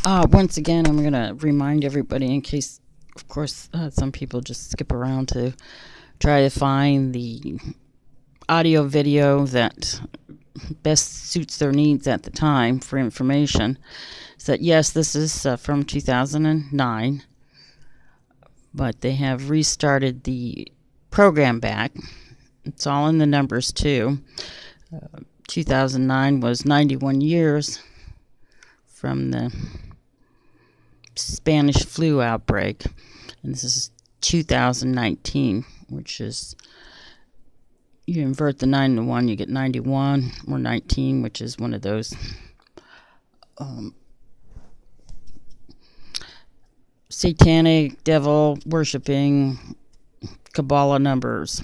Once again, I'm going to remind everybody, in case, of course, some people just skip around to try to find the audio video that best suits their needs at the time for information. So that, yes, this is from 2009, but they have restarted the program back. It's all in the numbers, too. 2009 was 91 years from the Spanish flu outbreak, and this is 2019, which is, you invert the 9 to 1, you get 91, or 19, which is one of those satanic, devil worshipping Kabbalah numbers.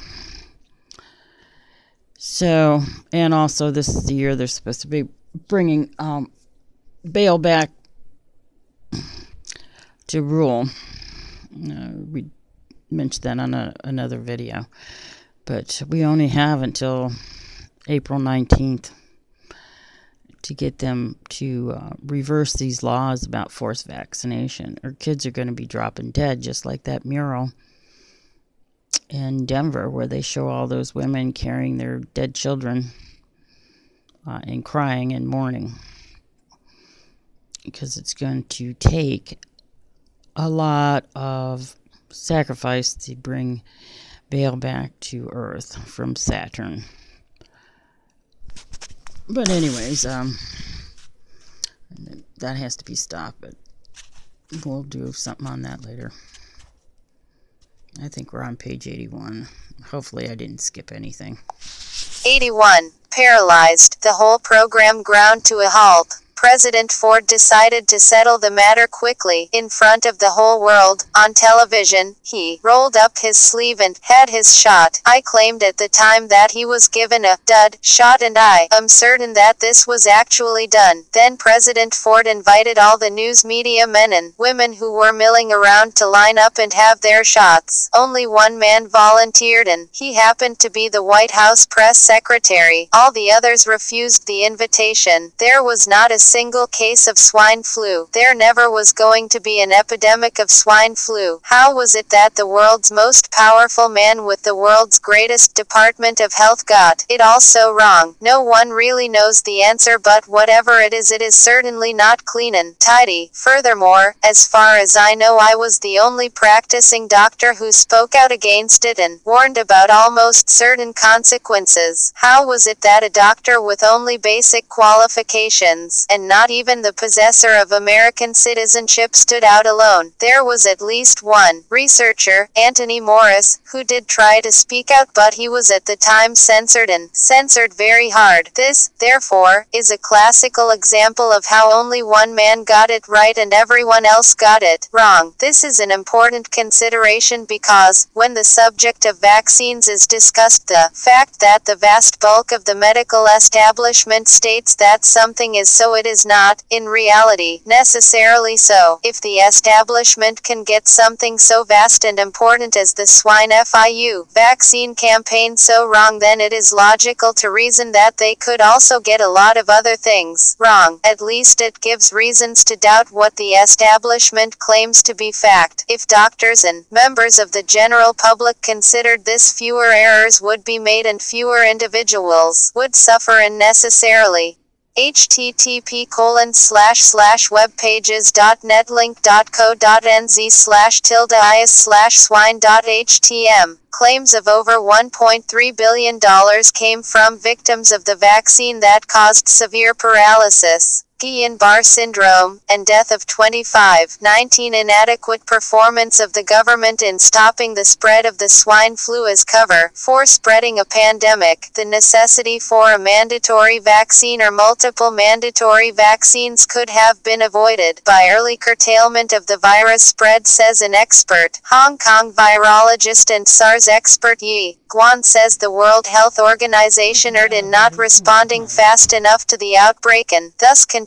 So, and also this is the year they're supposed to be bringing Baal back to rule. We mentioned that on another video. But we only have until April 19th to get them to reverse these laws about forced vaccination, or kids are going to be dropping dead, just like that mural in Denver where they show all those women carrying their dead children and crying and mourning, because it's going to take a lot of sacrifice to bring Baal back to Earth from Saturn. But anyways, that has to be stopped, but we'll do something on that later. I think we're on page 81. Hopefully I didn't skip anything. 81. Paralyzed. The whole program ground to a halt. President Ford decided to settle the matter quickly, in front of the whole world. On television, he rolled up his sleeve and had his shot. I claimed at the time that he was given a dud shot, and I am certain that this was actually done. Then President Ford invited all the news media men and women who were milling around to line up and have their shots. Only one man volunteered, and he happened to be the White House press secretary. All the others refused the invitation. There was not a single case of swine flu. There never was going to be an epidemic of swine flu. How was it that the world's most powerful man with the world's greatest Department of Health got it all so wrong? No one really knows the answer, but whatever it is certainly not clean and tidy. Furthermore, as far as I know, I was the only practicing doctor who spoke out against it and warned about almost certain consequences. How was it that a doctor with only basic qualifications, and not even the possessor of American citizenship, stood out alone? There was at least one researcher, Anthony Morris, who did try to speak out, but he was at the time censored, and censored very hard. This, therefore, is a classical example of how only one man got it right and everyone else got it wrong. This is an important consideration because, when the subject of vaccines is discussed, the fact that the vast bulk of the medical establishment states that something is so, it is not, in reality, necessarily so. If the establishment can get something so vast and important as the swine flu vaccine campaign so wrong, then it is logical to reason that they could also get a lot of other things wrong. At least it gives reasons to doubt what the establishment claims to be fact. If doctors and members of the general public considered this, fewer errors would be made and fewer individuals would suffer unnecessarily. http://webpages.netlink.co.nz/tilde/swine.htm. Claims of over $1.3 billion came from victims of the vaccine that caused severe paralysis, Guillain-Barré syndrome, and death of 25. 19. Inadequate performance of the government in stopping the spread of the swine flu as cover for spreading a pandemic. The necessity for a mandatory vaccine or multiple mandatory vaccines could have been avoided by early curtailment of the virus spread, says an expert. Hong Kong virologist and SARS expert Yi Guan says the World Health Organization erred in not responding fast enough to the outbreak and thus contributed